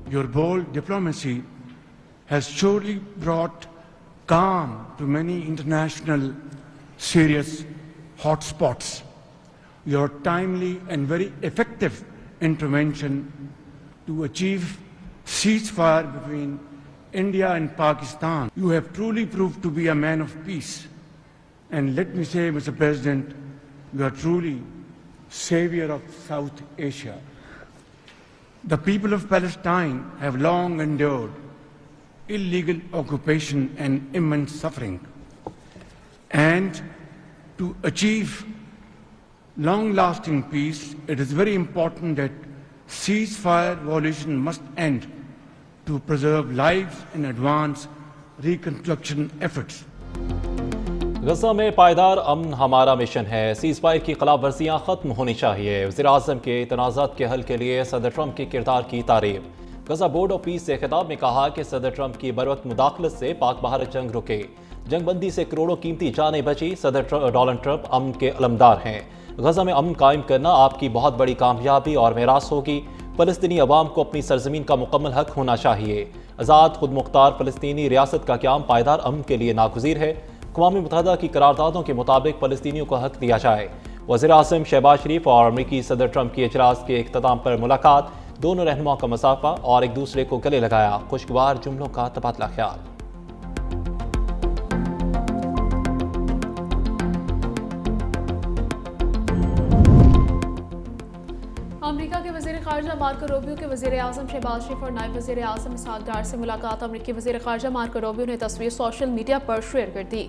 Your bold diplomacy has surely brought calm to many international serious hotspots. Your timely and very effective intervention to achieve ceasefire between India and Pakistan. You have truly proved to be a man of peace. And let me say, Mr. President, you are truly savior of South Asia. The people of Palestine have long endured illegal occupation and immense suffering. And to achieve long-lasting peace, it is very important that ceasefire violation must end to preserve lives and advance reconstruction efforts. गजा में पायदार अमन हमारा mission है। Ceasefire की खिलाफ वर्जियाँ ख़त्म होनी चाहिए। वज़ीर-ए-आज़म के तनाज़ात के हल के लिए सदर ट्रंप के किरदार की तारीफ। गजा बोर्ड ऑफ पीस से खिताब में कहा कि सदर ट्रंप की बरवक्त मुदाखलत से पाक भारत जंग रुके, जंगबंदी से करोड़ों कीमती जानें बची। सदर डोनाल्ड ट्रंप अमन के अलमदार हैं। गजा में अमन कायम करना आपकी बहुत बड़ी कामयाबी और मेरास होगी। फ़लस्तीनी अवाम को अपनी सरजमीन का मुकम्मल हक होना चाहिए। आज़ाद खुद मुख्तार फ़लस्तीनी रियासत का क़याम पायदार अमन के लिए नागुज़ीर है। अक़वाम मुत्तहिदा की करारदादों के मुताबिक फ़लस्तीनियों को हक दिया जाए। वज़ीर-ए-आज़म शहबाज शरीफ और अमरीकी सदर ट्रंप की इजलास के इख्तिताम पर मुलाकात, दोनों रहनुमाओं का मसाफा और एक दूसरे को गले लगाया। खुशगवार जुमलों का तबादला ख्याल। अमेरिका के वज़ीर ख़ारजा मार्को रूबियो के वज़ीर-ए-आज़म शहबाज शरीफ और नायब वज़ीर-ए-आज़म इसहाक डार से मुलाकात। अमेरिकी वज़ीर ख़ारजा मार्को रूबियो ने तस्वीर सोशल मीडिया पर शेयर कर दी।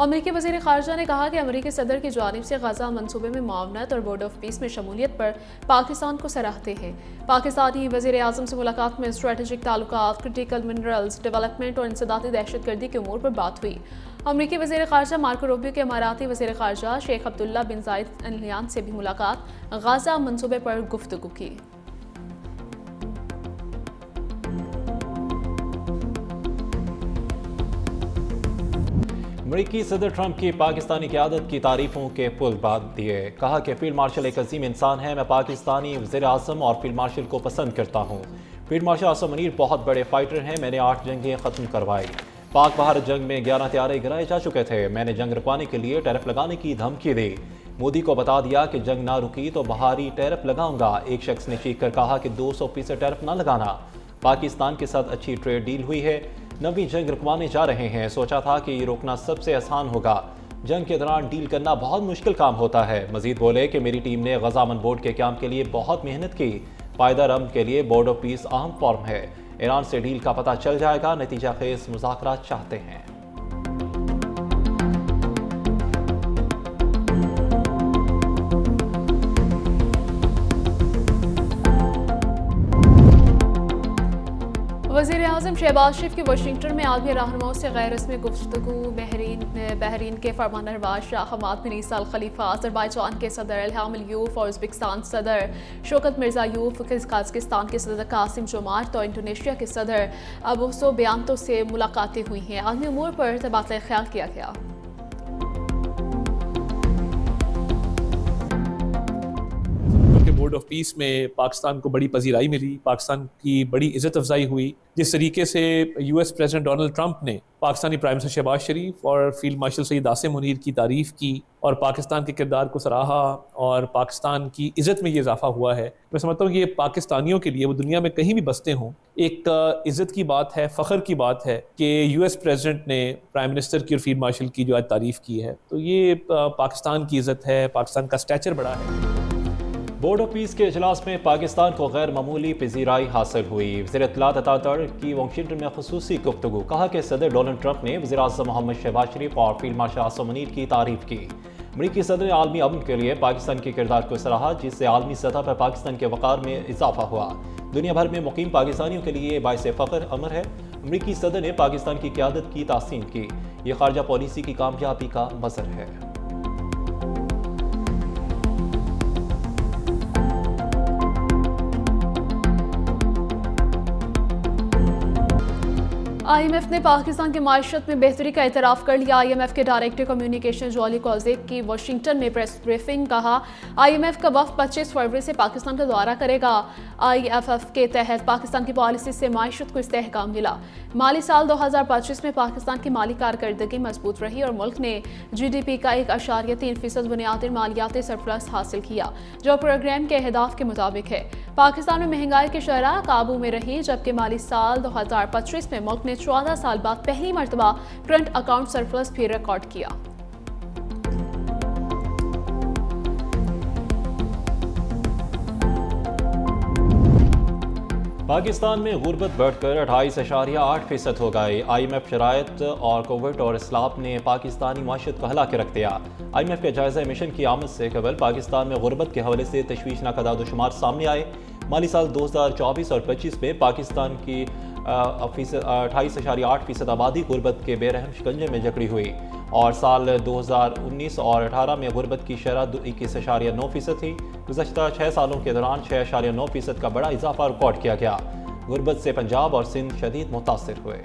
अमेरिकी वज़ीर ख़ारजा ने कहा कि अमेरिकी सदर की जानिब से गजा मनसूबे में मावनत और बोर्ड ऑफ पीस में शमूलियत पर पाकिस्तान को सराहते हैं। पाकिस्तानी वज़ीर-ए-आज़म से मुलाकात में स्ट्रेटेजिक ताल्लुकात, क्रिटिकल मिनरल्स, डेवलपमेंट और इंसदादी दहशतगर्दी के उमूर पर बात हुई। अमेरिकी वज़ीर ख़ारजा मार्को रूबियो के इमाराती वज़ीर ख़ारजा शेख अब्दुल्ला बिन ज़ायद अल नहयान से भी मुलाकात, गजा मनसूबे पर गुफ्तगू की। अमरीकी सदर ट्रंप की पाकिस्तानी क़यादत की तारीफों के पुल बांध दिए। कहा कि फील्ड मार्शल एक अजीम इंसान है। मैं पाकिस्तानी वज़ीर-ए-आज़म और फील्ड मार्शल को पसंद करता हूँ। फील्ड मार्शल आसिम मुनीर बहुत बड़े फाइटर हैं। मैंने 8 जंगें ख़त्म करवाई। पाक भारत जंग में 11 तैयारे गिराए जा चुके थे। मैंने जंग रुकवाने के लिए टैरिफ लगाने की धमकी दी। मोदी को बता दिया कि जंग ना रुकी तो बाहरी टैरिफ लगाऊंगा। एक शख्स ने चीख कर कहा कि 200% टैरिफ ना लगाना। पाकिस्तान के साथ अच्छी ट्रेड डील हुई है। नवी जंग रुकवाने जा रहे हैं। सोचा था कि ये रोकना सबसे आसान होगा। जंग के दौरान डील करना बहुत मुश्किल काम होता है। मजीद बोले कि मेरी टीम ने गजा अमन बोर्ड के काम के लिए बहुत मेहनत की। पायदार अमन के लिए बोर्ड ऑफ पीस अहम फॉर्म है। ईरान से डील का पता चल जाएगा। नतीजा खेज मुज़ाकरात चाहते हैं। वज़ीर-ए-आज़म शहबाज शरीफ की वाशिंगटन में आलमी रहनुमाओं से गैर रस्मी गुफ्तगू। बहरीन के फरमानरवाज शाह हमाद बिन ईसा अल खलीफा, अज़रबैजान के सदर इल्हाम अलियूफ और उज़्बेकिस्तान सदर शौकत मिर्ज़ायोफ, कज़ाकिस्तान के सदर कासिम जोमार्त और इंडोनेशिया के सदर अबूसो बियांतो से मुलाकातें हुई हैं। आलमी उमूर पर तबादला ख्याल किया गया। बोर्ड ऑफ पीस में पाकिस्तान को बड़ी पजीराई मिली, पाकिस्तान की बड़ी इज़्ज़त अफजाई हुई। जिस तरीके से यूएस प्रेसिडेंट डोनाल्ड ट्रंप ने पाकिस्तानी प्राइम मिनिस्टर शहबाज शरीफ और फील्ड मार्शल सईद आसिम मुनीर की तारीफ़ की और पाकिस्तान के किरदार को सराहा और पाकिस्तान की इज़्ज़त में ये इजाफा हुआ है, मैं समझता हूँ कि ये पाकिस्तानियों के लिए, वो दुनिया में कहीं भी बसते हों, एक इज़्ज़त की बात है, फ़ख्र की बात है कि यूएस प्रेसिडेंट ने प्राइम मिनिस्टर की और फील्ड मार्शल की जो आज तारीफ़ की है। तो ये पाकिस्तान की इज़्ज़त है, पाकिस्तान का स्टैचर बड़ा है। बोर्ड ऑफ पीस के इजलास में पाकिस्तान को गैर मामूली पजीराई हासिल हुई। वज़ीर इत्तलात अतातुर की वाशिंगटन में खुसूसी गुफ्तगू। कहा कि सदर डोनाल्ड ट्रंप ने वज़ीर-ए-आज़म मोहम्मद शहबाज शरीफ और फील्ड मार्शल आसिम मुनीर की तारीफ की। अमरीकी सदर ने आलमी अमन के लिए पाकिस्तान के किरदार को सराहा, जिससे आलमी सतह पर पाकिस्तान के वक़ार में इजाफा हुआ। दुनिया भर में मुकीम पाकिस्तानियों के लिए बाइस फ़ख्र अमर है। अमरीकी सदर ने पाकिस्तान की क़यादत की तासीन की। ये खारजा पॉलिसी की कामयाबी का मज़र है। IMF ने पाकिस्तान की मायशत में बेहतरी का एतराफ़ कर लिया। IMF के डायरेक्टर कम्युनिकेशन जॉली कॉजेक की वाशिंगटन में प्रेस ब्रीफिंग। कहा IMF का वफ़द 25 फरवरी से पाकिस्तान का दौरा करेगा। IFF के तहत पाकिस्तान की पॉलिसी से मायशत को इस्तेहकाम मिला। माली साल 2025 में पाकिस्तान की माली कारकर्दगी मजबूत रही और मुल्क ने GDP का 1.3% बुनियादी मालियाती सरप्लस हासिल किया, जो प्रोग्राम के अहदाफ के मुताबिक है। पाकिस्तान में महंगाई की शरह काबू में रही, जबकि माली साल 2025 में मुल्क ने 14 साल बाद पहली मरतबा करंट अकाउंट सरप्लस भी रिकॉर्ड किया। पाकिस्तान में गुर्बत बढ़कर 28.8% हो गई। IMF शराइत और कोविड और इस्लाम ने पाकिस्तानी माशत को हिला के रख दिया। IMF के जायजा मिशन की आमद से कबल पाकिस्तान में गुर्बत के हवाले से तशवीशनाक अदाद-ओ-शुमार सामने आए। माली साल 2024 और 25 में पाकिस्तान की 28.8% आबादी गुर्बत के बेरहम शिकंजे में जकड़ी हुई और साल 2019 और 18 में गुर्बत की शरह 21.9% थी। गुज़श्ता 6 सालों के दौरान 6.9% का बड़ा इजाफा रिकॉर्ड किया गया। गुर्बत से पंजाब और सिंध शदीद मुतासिर हुए।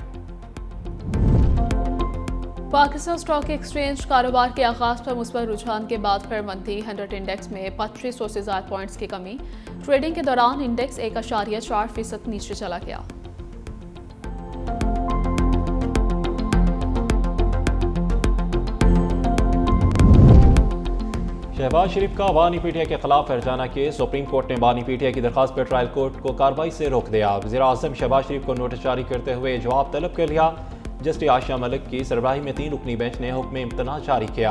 पाकिस्तान स्टॉक एक्सचेंज कारोबार के आगाज पर मुस्बत रुझान के बाद फिर मंदी। 100 इंडेक्स में 2500 से ज़्यादा पॉइंट्स की कमी। ट्रेडिंग के दौरान इंडेक्स 1.4% नीचे चला गया। शहबाज शरीफ का बानी पीटीआई के खिलाफ फरजाना केस। सुप्रीम कोर्ट ने बानी पीटीआई की दरखास्त पर ट्रायल कोर्ट को कार्रवाई से रोक दिया। वज़ीर आज़म शहबाज शरीफ को नोटिस जारी करते हुए जवाब तलब कर लिया। जस्टिस आयशा मलिक की सरबराही में 3 रुकनी बेंच ने हुक्म इम्तना जारी किया।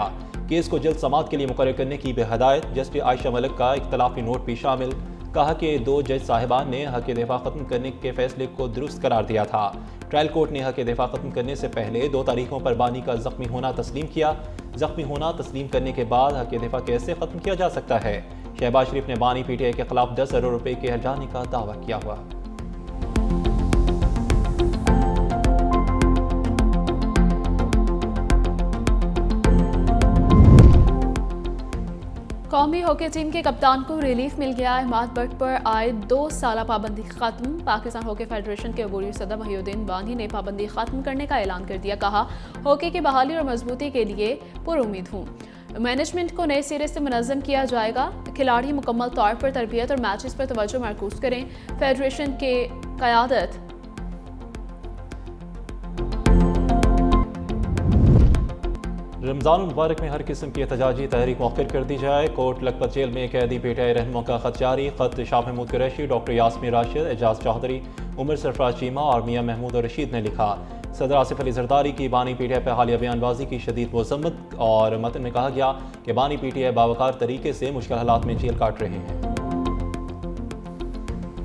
केस को जल्द समाअत के लिए मुकर्रर करने की भी हदायत। जस्टिस आयशा मलिक का इख्तलाफी नोट भी शामिल। कहा कि 2 जज साहिबान ने हक दिफा ख़त्म करने के फैसले को दुरुस्त करार दिया था। ट्रायल कोर्ट ने हक दिफा ख़त्म करने से पहले 2 तारीखों पर बानी का ज़ख्मी होना तस्लीम किया। ज़ख्मी होना तस्लीम करने के बाद हक दिफा कैसे ख़त्म किया जा सकता है? शहबाज शरीफ ने बानी पीटीआई के खिलाफ 10 अरब रुपए के हर्जाने का दावा किया हुआ। कौमी हॉकी टीम के कप्तान को रिलीफ मिल गया। अहमद बट पर आए 2 साला पाबंदी खत्म। पाकिस्तान हॉकी फेडरेशन के अबूरी सदर महिउद्दीन बानी ने पाबंदी खत्म करने का ऐलान कर दिया। कहा हॉकी की बहाली और मजबूती के लिए पुरुम्मीद हूँ। मैनेजमेंट को नए सिरे से मुनज़्ज़म किया जाएगा। खिलाड़ी मुकम्मल तौर पर तरबियत और मैचेस पर तवज्जो मरकूज करें। फेडरेशन के क़यादत रमज़ान मुबारक में हर किस्म की एहतजाजी तहरीक मौखर कर दी जाए। कोट लखपत जेल में कैदी पीटीआई रहनुमा का खत जारी। खत शाह महमूद कुरैशी, डॉक्टर यास्मीन राशिद, एजाज चौधरी, उमर सरफराज चीमा और मियाँ महमूद और रशीद ने लिखा। सदर आसिफ अली जरदारी की बानी पीटीआई पर हालिया बयानबाजी की शदीद मज़म्मत और मतन में कहा गया कि बानी पीटीआई बावकार तरीके से मुश्किल हालात में जेल काट रहे हैं।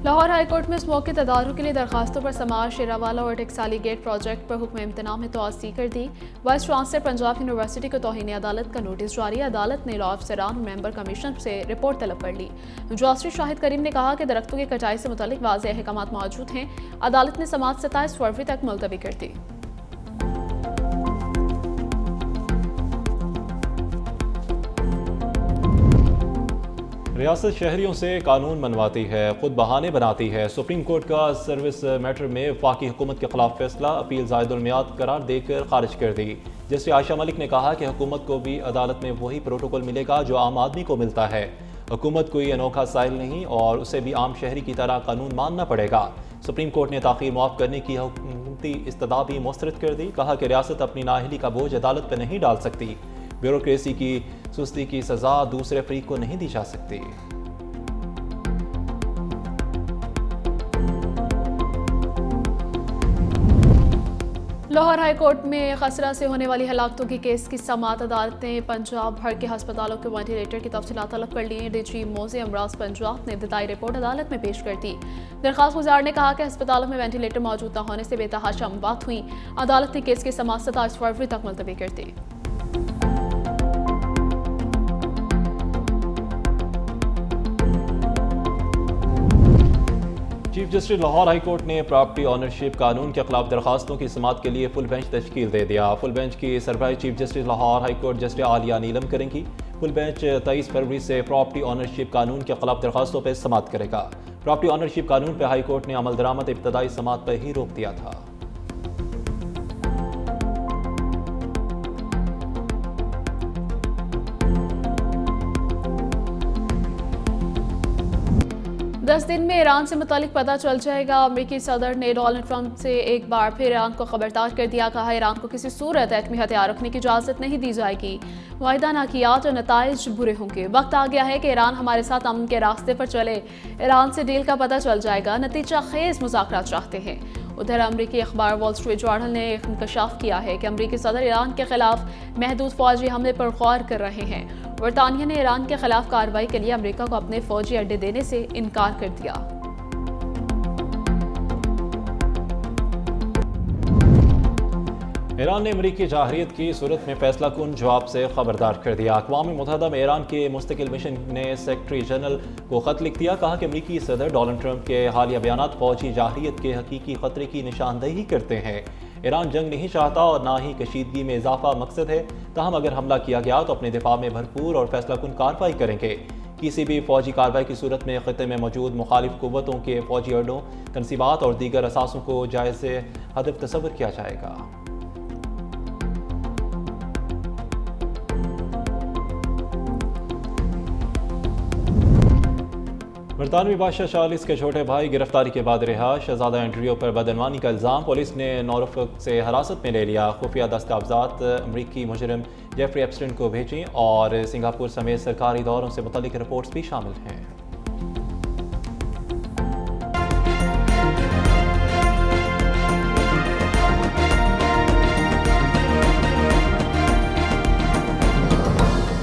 लाहौर हाई कोर्ट में स्मोक के तदारुक के लिए दरखास्तों पर समाज, शेरावाला और टेक्साली गेट प्रोजेक्ट पर हुक्म इम्तना में तोसी कर दी। वाइस चांसलर पंजाब यूनिवर्सिटी को तौहीन अदालत का नोटिस जारी। अदालत ने लॉ अफसरान और मेंबर कमीशन से रिपोर्ट तलब कर ली। जस्टिस शाहिद करीम ने कहा कि दरख्तों की कटाई से मुतालिक वाज़ेह अहकामात मौजूद हैं। अदालत ने समाअत 27 फरवरी तक मुलतवी कर दी। रियासत शहरियों से कानून मनवाती है, खुद बहाने बनाती है। सुप्रीम कोर्ट का सर्विस मैटर में वफाकी हुकूमत के खिलाफ फैसला अपील ज़ायदुल मियाद करार देकर खारिज कर दी। जस्टिस आयशा मलिक ने कहा कि हुकूमत को भी अदालत में वही प्रोटोकॉल मिलेगा जो आम आदमी को मिलता है। हुकूमत कोई अनोखा साइल नहीं और उसे भी आम शहरी की तरह कानून मानना पड़ेगा। सुप्रीम कोर्ट ने ताख़ीर मुआफ़ करने की हुकूमती इस्तदा भी मुस्तरद कर दी। कहा कि रियासत अपनी नाअहली का बोझ अदालत पर नहीं डाल सकती। ब्यूरोक्रेसी की सुस्ती की सज़ा दूसरे फरीक को नहीं दी जा सकती। लाहौर हाई कोर्ट में खसरा से होने वाली हलाकतों के केस की समाअत। अदालत ने पंजाब भर के हस्पतालों के वेंटिलेटर की तफसीलात तलब कर ली। डीजी मोज़े अमराज पंजाब ने इब्तिदाई रिपोर्ट अदालत में पेश कर दी। दरख्वास्त गुजार ने कहा कि अस्पतालों में वेंटिलेटर मौजूद न होने से बेतहाशा अमवात हुई। अदालत ने केस की समाअत 27 फरवरी तक मुलतवी कर दी। Chief justice Lahore high court ने प्रॉपर्टी ऑनरशिप कानून के खिलाफ दरखास्तों की समाअत के लिए फुल बेंच तश्कील दे दिया। फुल बेंच की सरबराही chief justice Lahore high court justice Aliya Neelam करेंगी। फुल बेंच 23 फरवरी से प्रॉपर्टी ऑनरशिप कानून के खिलाफ दरखास्तों पर समाअत करेगा। प्रॉपर्टी ऑनरशिप कानून पर हाई कोर्ट ने अमल दरामद इब्तदाई समाअत पर ही रोक दिया था। 10 दिन में ईरान से मुतालिक पता चल जाएगा। अमेरिकी सदर ने डोनाल्ड ट्रंप से एक बार फिर ईरान को खबरदार कर दिया। कहा ईरान को किसी सूरत एटमी हथियार रखने की इजाज़त नहीं दी जाएगी। मुआहिदा ना किया तो नताइज बुरे होंगे। वक्त आ गया है कि ईरान हमारे साथ अमन के रास्ते पर चले। ईरान से डील का पता चल जाएगा। नतीजा खेज मुज़ाकरात चाहते हैं। उधर अमरीकी अखबार वॉल स्ट्रीट जर्नल ने इंकशाफ किया है कि अमरीकी सदर ईरान के खिलाफ महदूद फौजी हमले पर गौर कर रहे हैं। बरतानिया ने ईरान के खिलाफ कार्रवाई के लिए अमरीका को अपने फौजी अड्डे देने से इनकार कर दिया। ईरान ने अमरीकी जाहरियत की सूरत में फैसला कुन जवाब से खबरदार कर दिया। अक़वाम मुत्तहिदा में ईरान के मुस्तकिल मिशन ने सेक्रेटरी जनरल को ख़त लिख दिया। कहा कि अमरीकी सदर डोनाल्ड ट्रंप के हालिया बयानात फौजी जाहरियत के हकीकी खतरे की निशानदेही करते हैं। ईरान जंग नहीं चाहता और ना ही कशीदगी में इजाफा मकसद है। ताहम अगर हमला किया गया तो अपने दिफा में भरपूर और फैसला कुन कार्रवाई करेंगे। किसी भी फौजी कार्रवाई की सूरत में ख़ित्ते में मौजूद मुखालिफ क़ुव्वतों के फौजी अड्डों, तनसीबात और दीगर असासों को जायज़ हदफ तस्वर किया जाएगा। बरतानवी बादशाह चार्ल्स के छोटे भाई गिरफ्तारी के बाद रिहा। शहजादा एंड्रियो पर बदनवानी का इल्ज़ाम। पुलिस ने नॉरफॉक से हिरासत में ले लिया। खुफिया दस्तावेज़ात अमरीकी मुजरिम जेफरी एप्स्टीन को भेजी और सिंगापुर समेत सरकारी दौरों से मुतल्लिक रिपोर्ट्स भी शामिल हैं।